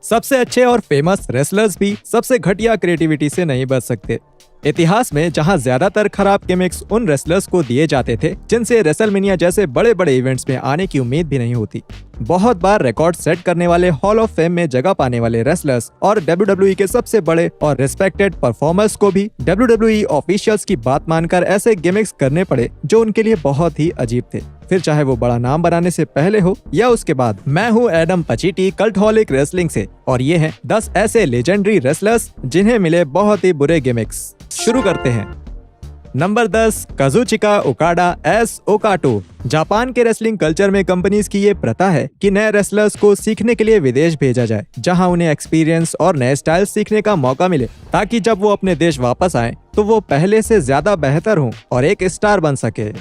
सबसे अच्छे और फेमस रेसलर्स भी सबसे घटिया क्रिएटिविटी से नहीं बच सकते। इतिहास में जहां ज्यादातर खराब गिमिक्स उन रेसलर्स को दिए जाते थे जिनसे रेसलमेनिया जैसे बड़े बड़े इवेंट्स में आने की उम्मीद भी नहीं होती, बहुत बार रिकॉर्ड सेट करने वाले हॉल ऑफ फेम में जगह पाने वाले रेसलर्स और WWE के सबसे बड़े और रिस्पेक्टेड परफॉर्मर्स को भी WWE ऑफिशियल्स की बात मानकर ऐसे गिमिक्स करने पड़े जो उनके लिए बहुत ही अजीब थे, फिर चाहे वो बड़ा नाम बनाने से पहले हो या उसके बाद। मैं हूँ एडम पचीटी कल्टहॉलिक रेसलिंग से और ये हैं 10 ऐसे लेजेंडरी रेसलर्स जिन्हें मिले बहुत ही बुरे गिमिक्स। शुरू करते हैं। नंबर 10, काजुचिका ओकाडा एस ओकाटो। जापान के रेसलिंग कल्चर में कंपनीज की ये प्रथा है कि नए रेसलर्स को सीखने के लिए विदेश भेजा जाए, जहां उन्हें एक्सपीरियंस और नए स्टाइल सीखने का मौका मिले, ताकि जब वो अपने देश वापस आए तो वो पहले से ज्यादा बेहतर हों और एक स्टार बन सके।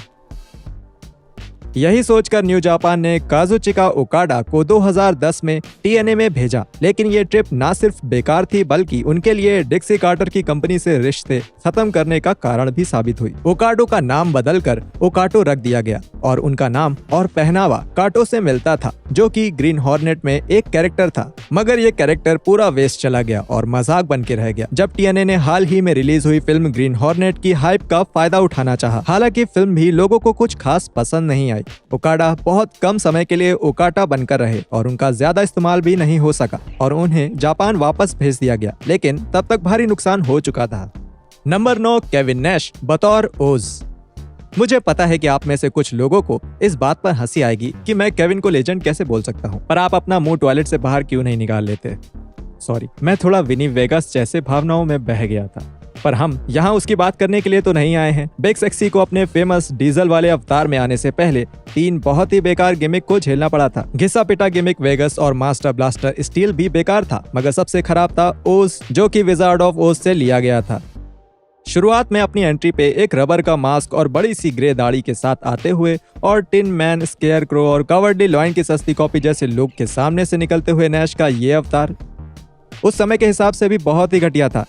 यही सोचकर न्यू जापान ने काजुचिका ओकाडा को 2010 में TNA में भेजा, लेकिन ये ट्रिप ना सिर्फ बेकार थी बल्कि उनके लिए डिक्सी कार्टर की कंपनी से रिश्ते खत्म करने का कारण भी साबित हुई। ओकाडो का नाम बदलकर ओकाटो रख दिया गया और उनका नाम और पहनावा काटो से मिलता था, जो कि ग्रीन हॉर्नेट में एक कैरेक्टर था, मगर ये कैरेक्टर पूरा वेस्ट चला गया और मजाक बन के रह गया। जब TNA ने हाल ही में रिलीज हुई फिल्म ग्रीन हॉर्नेट की हाइप का फायदा उठाना चाहा, हालांकि फिल्म भी लोगों को कुछ खास पसंद नहीं आई। ओकाडा बहुत कम समय के लिए ओकाटा बनकर रहे और उनका ज्यादा इस्तेमाल भी नहीं हो सका और उन्हें जापान वापस भेज दिया गया, लेकिन तब तक भारी नुकसान हो चुका था। नंबर 9, केविन नैश बतौर ओज। मुझे पता है कि आप में से कुछ लोगों को इस बात पर हंसी आएगी कि मैं केविन को लेजेंड कैसे बोल सकता हूँ, पर आप अपना मुंह टॉयलेट से बाहर क्यों नहीं निकाल लेते। सॉरी, मैं थोड़ा विनी वेगस जैसे भावनाओं में बह गया था। पर हम यहाँ उसकी बात करने के लिए तो नहीं आए हैं। बिग सेक्सी को अपने फेमस डीजल वाले अवतार में आने से पहले 3 बहुत ही बेकार गिमिक को झेलना पड़ा था। घिसा पिटा गिमिक वेगस और मास्टर ब्लास्टर स्टील भी बेकार था, मगर सबसे खराब था ओज, जो कि विजार्ड ऑफ ओज से लिया गया था। शुरुआत में अपनी एंट्री पे एक रबर का मास्क और बड़ी सी ग्रे दाढ़ी के साथ आते हुए और टिन मैन, स्केयर क्रो और कवर्डली लॉइन की सस्ती कॉपी जैसे लुक के सामने से निकलते हुए नैश का ये अवतार उस समय के हिसाब से भी बहुत ही घटिया था।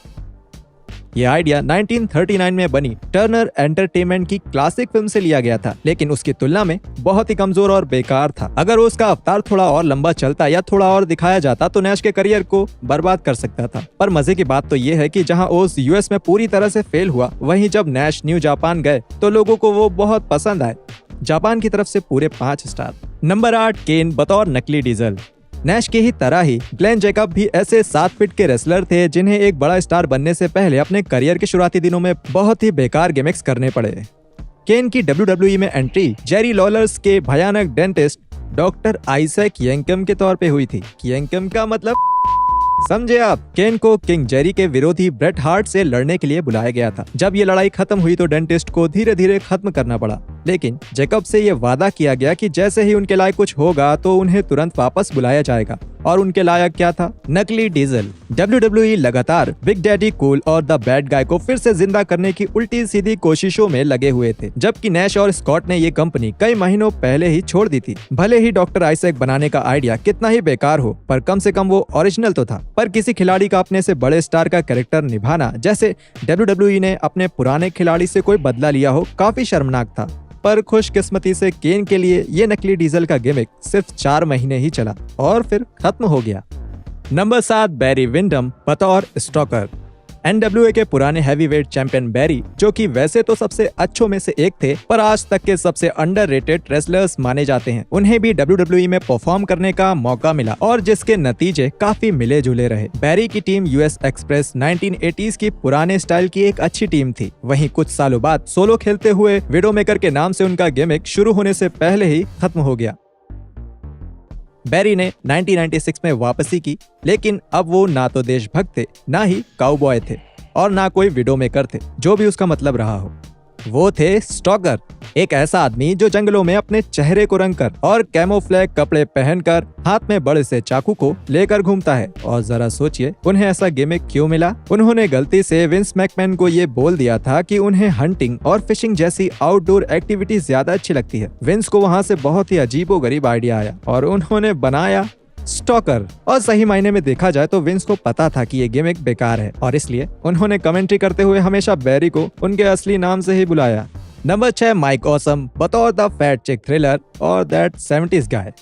ये आइडिया 1939 में बनी टर्नर एंटरटेनमेंट की क्लासिक फिल्म से लिया गया था, लेकिन उसकी तुलना में बहुत ही कमजोर और बेकार था। अगर उसका अवतार थोड़ा और लंबा चलता या थोड़ा और दिखाया जाता तो नैश के करियर को बर्बाद कर सकता था। पर मजे की बात तो ये है कि जहां ओज US में पूरी तरह से फेल हुआ, वहीं जब नैश न्यू जापान गए तो लोगों को वो बहुत पसंद आए। जापान की तरफ से पूरे 5 स्टार। नंबर 8, केन बतौर नकली डीजल। नैश की ही तरह ही ग्लेन जैकब भी ऐसे 7 फीट के रेसलर थे जिन्हें एक बड़ा स्टार बनने से पहले अपने करियर के शुरुआती दिनों में बहुत ही बेकार गिमिक्स करने पड़े। केन की WWE में एंट्री जेरी लॉलर्स के भयानक डेंटिस्ट डॉक्टर आइजैक यंकम के तौर पे हुई थी। यंकम का मतलब समझे आप। केन को किंग जेरी के विरोधी ब्रेट हार्ट से लड़ने के लिए बुलाया गया था। जब ये लड़ाई खत्म हुई तो डेंटिस्ट को धीरे धीरे खत्म करना पड़ा, लेकिन जैकब से ये वादा किया गया कि जैसे ही उनके लायक कुछ होगा तो उन्हें तुरंत वापस बुलाया जाएगा। और उनके लायक क्या था? नकली डीजल। WWE लगातार बिग डैडी कूल और द बैड गाय को फिर से जिंदा करने की उल्टी सीधी कोशिशों में लगे हुए थे, जबकि नैश और स्कॉट ने ये कंपनी कई महीनों पहले ही छोड़ दी थी। भले ही डॉक्टर आइजैक बनाने का आइडिया कितना ही बेकार हो, पर कम से कम वो ओरिजिनल तो था। पर किसी खिलाड़ी का अपने से बड़े स्टार का कैरेक्टर निभाना, जैसे WWE ने अपने पुराने खिलाड़ी से कोई बदला लिया हो, काफी शर्मनाक था। पर खुशकिस्मती से केन के लिए ये नकली डीजल का गिमिक सिर्फ 4 महीने ही चला और फिर खत्म हो गया। नंबर 7, बैरी विंडम बतौर स्टॉकर। NWA के पुराने हैवीवेट चैंपियन बैरी, जो कि वैसे तो सबसे अच्छों में से एक थे, पर आज तक के सबसे अंडररेटेड रेसलर्स माने जाते हैं। उन्हें भी WWE में परफॉर्म करने का मौका मिला और जिसके नतीजे काफी मिले जुले रहे। बैरी की टीम US एक्सप्रेस 1980s की पुराने स्टाइल की एक अच्छी टीम थी। वहीं कुछ सालों बाद सोलो खेलते हुए विडोमेकर के नाम से उनका गिमिक शुरू होने से पहले ही खत्म हो गया। बैरी ने 1996 में वापसी की, लेकिन अब वो ना तो देशभक्त थे, ना ही काउबॉय थे और ना कोई विडो मेकर थे, जो भी उसका मतलब रहा हो। वो थे स्टॉकर, एक ऐसा आदमी जो जंगलों में अपने चेहरे को रंगकर और कैमोफ्लेज कपड़े पहनकर हाथ में बड़े से चाकू को लेकर घूमता है। और जरा सोचिए उन्हें ऐसा गिमिक क्यों मिला। उन्होंने गलती से विंस मैकमैन को ये बोल दिया था कि उन्हें हंटिंग और फिशिंग जैसी आउटडोर एक्टिविटी ज्यादा अच्छी लगती है। विंस को वहाँ से बहुत ही अजीबोगरीब आइडिया आया और उन्होंने बनाया स्टॉकर। और सही मायने में देखा जाए तो विंस को पता था कि ये गिमिक बेकार है और इसलिए उन्होंने कमेंट्री करते हुए हमेशा बैरी को उनके असली नाम से ही बुलाया। नंबर 6, माइक ऑसम बतौर द फैट चिक थ्रिलर और that 70s guy.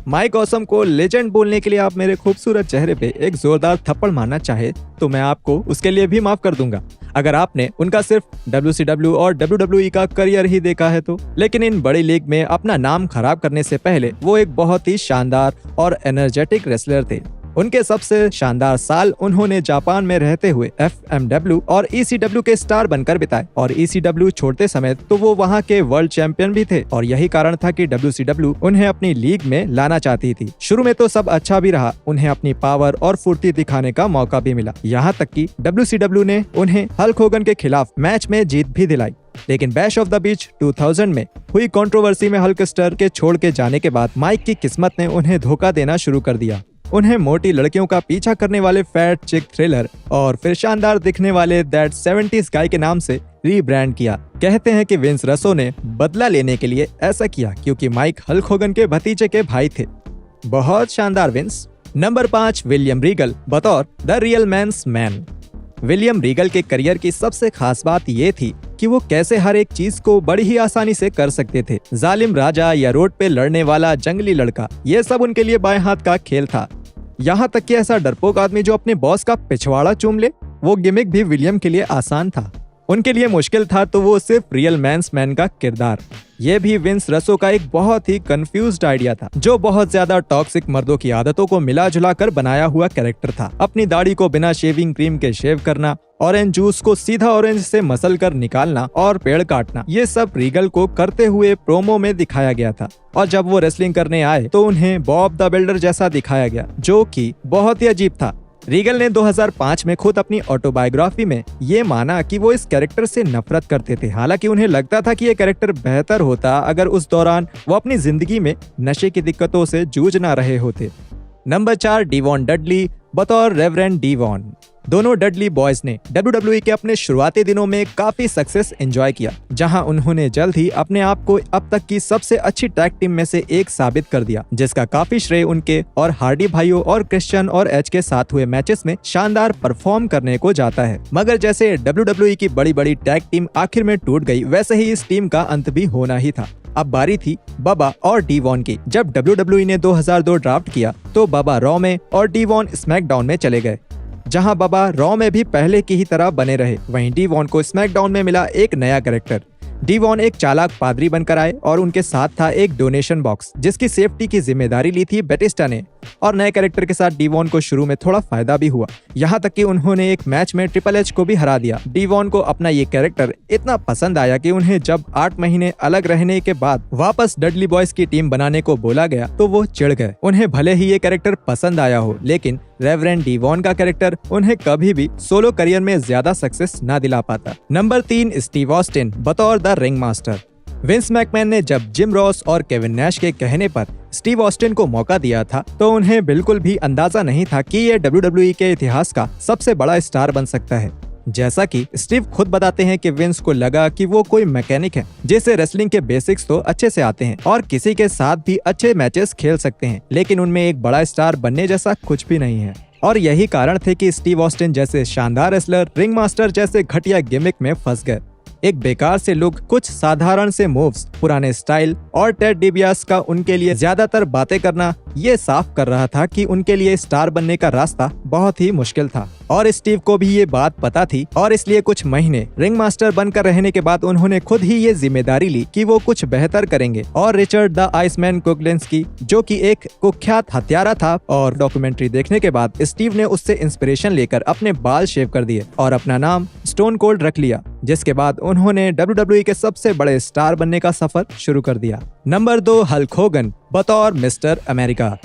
Mike Awesome को लेजेंड बोलने के लिए आप मेरे खूबसूरत चेहरे पे एक जोरदार थप्पड़ मारना चाहे तो मैं आपको उसके लिए भी माफ कर दूंगा, अगर आपने उनका सिर्फ WCW और WWE का करियर ही देखा है तो। लेकिन इन बड़ी लीग में अपना नाम खराब करने से पहले वो एक बहुत ही शानदार और एनर्जेटिक रेसलर थे। उनके सबसे शानदार साल उन्होंने जापान में रहते हुए FMW और ECW के स्टार बनकर बिताए, और ECW छोड़ते समय तो वो वहाँ के वर्ल्ड चैंपियन भी थे, और यही कारण था कि WCW उन्हें अपनी लीग में लाना चाहती थी। शुरू में तो सब अच्छा भी रहा, उन्हें अपनी पावर और फुर्ती दिखाने का मौका भी मिला, यहाँ तक कि WCW ने उन्हें हल्क होगन के खिलाफ मैच में जीत भी दिलाई। लेकिन बैश ऑफ द बीच 2000 में हुई कंट्रोवर्सी में हल्कस्टर के छोड़ के जाने के बाद माइक की किस्मत ने उन्हें धोखा देना शुरू कर दिया। उन्हें मोटी लड़कियों का पीछा करने वाले फैट चिक थ्रिलर और फिर शानदार दिखने वाले दैट 70s गाय के नाम से रीब्रांड किया। कहते हैं कि विंस रसो ने बदला लेने के लिए ऐसा किया क्योंकि माइक हल्क होगन के भतीजे के भाई थे। बहुत शानदार विंस। नंबर 5, विलियम रीगल बतौर the real man's man. William Regal के करियर की सबसे खास बात ये थी कि वो कैसे हर एक चीज को बड़ी ही आसानी से कर सकते थे। जालिम राजा या रोड पे लड़ने वाला जंगली लड़का, ये सब उनके लिए बाएं हाथ का खेल था। यहाँ तक कि ऐसा डरपोक आदमी जो अपने बॉस का पिछवाड़ा चूम ले, वो गिमिक भी विलियम के लिए आसान था। उनके लिए मुश्किल था तो वो सिर्फ रियल मैन्स मैन का किरदार। ये भी विंस रसो का एक बहुत ही कंफ्यूज्ड आइडिया था, जो बहुत ज्यादा टॉक्सिक मर्दों की आदतों को मिला जुला कर बनाया हुआ कैरेक्टर था। अपनी दाढ़ी को बिना शेविंग क्रीम के शेव करना, ऑरेंज जूस को सीधा ऑरेंज से मसल कर निकालना और पेड़ काटना, ये सब रीगल को करते हुए प्रोमो में दिखाया गया था। और जब वो रेसलिंग करने आए तो उन्हें बॉब द बिल्डर जैसा दिखाया गया, जो कि बहुत ही अजीब था। रीगल ने 2005 में खुद अपनी ऑटोबायोग्राफी में ये माना कि वो इस कैरेक्टर से नफरत करते थे। हालांकि उन्हें लगता था कि ये कैरेक्टर बेहतर होता अगर उस दौरान वो अपनी जिंदगी में नशे की दिक्कतों से जूझ ना रहे होते। नंबर 4, डीवॉन डडली बतौर रेवरेंड डीवॉन। दोनों डडली बॉयज ने WWE के अपने शुरुआती दिनों में काफी सक्सेस एंजॉय किया, जहां उन्होंने जल्द ही अपने आप को अब तक की सबसे अच्छी टैग टीम में से एक साबित कर दिया, जिसका काफी श्रेय उनके और हार्डी भाइयों और क्रिश्चियन और एज के साथ हुए मैचेस में शानदार परफॉर्म करने को जाता है। मगर जैसे WWE की बड़ी बड़ी टैग टीम आखिर में टूट गई, वैसे ही इस टीम का अंत भी होना ही था। अब बारी थी बबा और डीवॉन की। जब WWE ने 2002 ड्राफ्ट किया तो बबा रॉ में और डीवॉन स्मैकडाउन में चले गए। जहां बबा रॉ में भी पहले की ही तरह बने रहे, वहीं डीवॉन को स्मैकडाउन में मिला एक नया कैरेक्टर। डीवॉन एक चालाक पादरी बनकर आए और उनके साथ था एक डोनेशन बॉक्स, जिसकी सेफ्टी की जिम्मेदारी ली थी बैटिस्टा ने। और नए कैरेक्टर के साथ डीवॉन को शुरू में थोड़ा फायदा भी हुआ, यहाँ तक कि उन्होंने एक मैच में ट्रिपल एच को भी हरा दिया। डीवॉन को अपना ये कैरेक्टर इतना पसंद आया कि उन्हें जब 8 महीने अलग रहने के बाद वापस डडली बॉयज की टीम बनाने को बोला गया तो वो चिढ़ गए। उन्हें भले ही ये कैरेक्टर पसंद आया हो, लेकिन रेवरेंड डीवॉन का कैरेक्टर उन्हें कभी भी सोलो करियर में ज्यादा सक्सेस ना दिला पाता। नंबर 3, स्टीव ऑस्टिन बतौर the ring master. Vince McMahon ने जब जिम रॉस और केविन नैश के कहने पर स्टीव ऑस्टिन को मौका दिया था तो उन्हें बिल्कुल भी अंदाजा नहीं था कि ये WWE के इतिहास का सबसे बड़ा स्टार बन सकता है। जैसा कि स्टीव खुद बताते हैं कि विंस को लगा कि वो कोई मैकेनिक है जिसे रेसलिंग के बेसिक्स तो अच्छे से आते हैं और किसी के साथ भी अच्छे मैचेस खेल सकते हैं, लेकिन उनमें एक बड़ा स्टार बनने जैसा कुछ भी नहीं है। और यही कारण थे कि स्टीव ऑस्टिन जैसे शानदार रेसलर रिंग मास्टर जैसे घटिया गिमिक में फंस गए। एक बेकार से लुक, कुछ साधारण से मूव्स, पुराने स्टाइल और टेड डिबियास का उनके लिए ज्यादातर बातें करना ये साफ कर रहा था कि उनके लिए स्टार बनने का रास्ता बहुत ही मुश्किल था। और स्टीव को भी ये बात पता थी और इसलिए कुछ महीने रिंग मास्टर बनकर रहने के बाद उन्होंने खुद ही ये जिम्मेदारी ली कि वो कुछ बेहतर करेंगे। और रिचर्ड द आइसमैन कुगलेंस्की, जो कि एक कुख्यात हत्यारा था, और डॉक्यूमेंट्री देखने के बाद स्टीव ने उससे इंस्पिरेशन लेकर अपने बाल शेव कर दिए और अपना नाम स्टोन कोल्ड रख लिया, जिसके बाद उन्होंने WWE के सबसे बड़े स्टार बनने का सफर शुरू कर दिया। नंबर 2, हल्क होगन बतौर मिस्टर अमेरिका।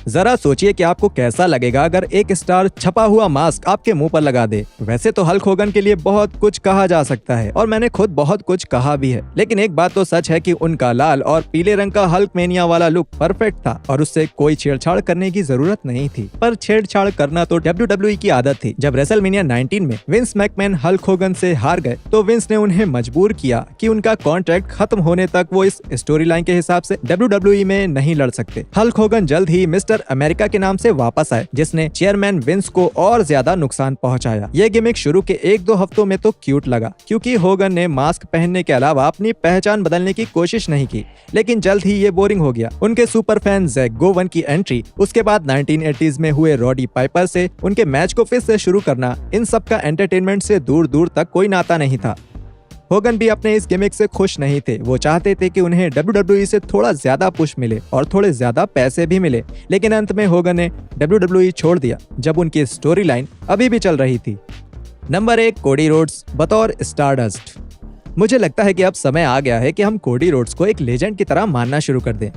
जरा सोचिए कि आपको कैसा लगेगा अगर एक स्टार छपा हुआ मास्क आपके मुंह पर लगा दे। वैसे तो हल्क होगन के लिए बहुत कुछ कहा जा सकता है और मैंने खुद बहुत कुछ कहा भी है, लेकिन एक बात तो सच है कि उनका लाल और पीले रंग का हल्क मेनिया वाला लुक परफेक्ट था और उससे कोई छेड़छाड़ करने की जरूरत नहीं थी। पर छेड़छाड़ करना तो WWE की आदत थी। जब रेसलमेनिया 19 में विंस मैकमैन हल्क होगन से हार गए तो विंस ने उन्हें मजबूर किया कि उनका कॉन्ट्रैक्ट खत्म होने तक वो इस स्टोरी लाइन के हिसाब से WWE में नहीं लड़ सकते। हल्क होगन जल्द ही मिस्टर अमेरिका के नाम से वापस आए, जिसने चेयरमैन विंस को और ज्यादा नुकसान पहुंचाया। ये गिमिक शुरू के 1-2 हफ्तों में तो क्यूट लगा, क्योंकि होगन ने मास्क पहनने के अलावा अपनी पहचान बदलने की कोशिश नहीं की, लेकिन जल्द ही ये बोरिंग हो गया। उनके सुपर फैन जैक गोवन की एंट्री, उसके बाद 1980s में हुए रॉडी पाइपर से उनके मैच को फिर से शुरू करना, इन सब का एंटरटेनमेंट से दूर दूर तक कोई नाता नहीं था। होगन भी अपने इस गिमिक से खुश नहीं थे। वो चाहते थे कि उन्हें WWE से थोड़ा ज्यादा पुश मिले और थोड़े ज्यादा पैसे भी मिले, लेकिन अंत में होगन ने WWE छोड़ दिया जब उनकी स्टोरी लाइन अभी भी चल रही थी। नंबर 1, कोडी रोड्स बतौर स्टारडस्ट। मुझे लगता है कि अब समय आ गया है कि हम कोडी रोड्स को एक लेजेंड की तरह मानना शुरू कर दें।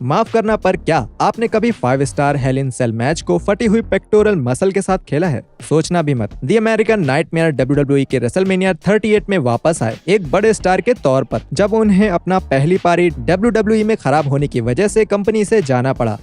माफ करना, पर क्या आपने कभी 5 स्टार हेल इन सेल मैच को फटी हुई पेक्टोरल मसल के साथ खेला है? सोचना भी मत। द अमेरिकन नाइटमेयर WWE के रेसलमेनिया 38 में वापस आए एक बड़े स्टार के तौर पर, जब उन्हें अपना पहली पारी WWE में खराब होने की वजह से कंपनी से जाना पड़ा।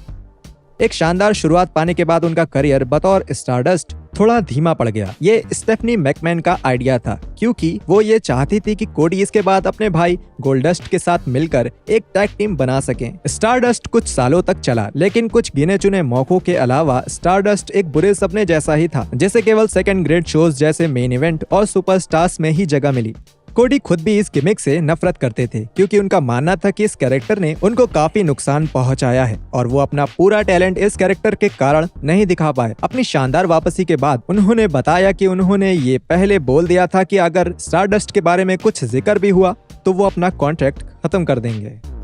एक शानदार शुरुआत पाने के बाद उनका करियर बतौर स्टारडस्ट थोड़ा धीमा पड़ गया। ये स्टेफनी मैकमैन का आइडिया था, क्योंकि वो ये चाहती थी कि कोडी इसके बाद अपने भाई गोल्डस्ट के साथ मिलकर एक टैग टीम बना सकें। स्टारडस्ट कुछ सालों तक चला, लेकिन कुछ गिने चुने मौकों के अलावा स्टारडस्ट एक बुरे सपने जैसा ही था, जिसे केवल सेकंड ग्रेड शोज जैसे मेन इवेंट और सुपरस्टार्स में ही जगह मिली। कोडी खुद भी इस गिमिक से नफरत करते थे, क्योंकि उनका मानना था कि इस कैरेक्टर ने उनको काफी नुकसान पहुंचाया है और वो अपना पूरा टैलेंट इस कैरेक्टर के कारण नहीं दिखा पाए। अपनी शानदार वापसी के बाद उन्होंने बताया कि उन्होंने ये पहले बोल दिया था कि अगर स्टारडस्ट के बारे में कुछ जिक्र भी हुआ तो वो अपना कॉन्ट्रैक्ट खत्म कर देंगे।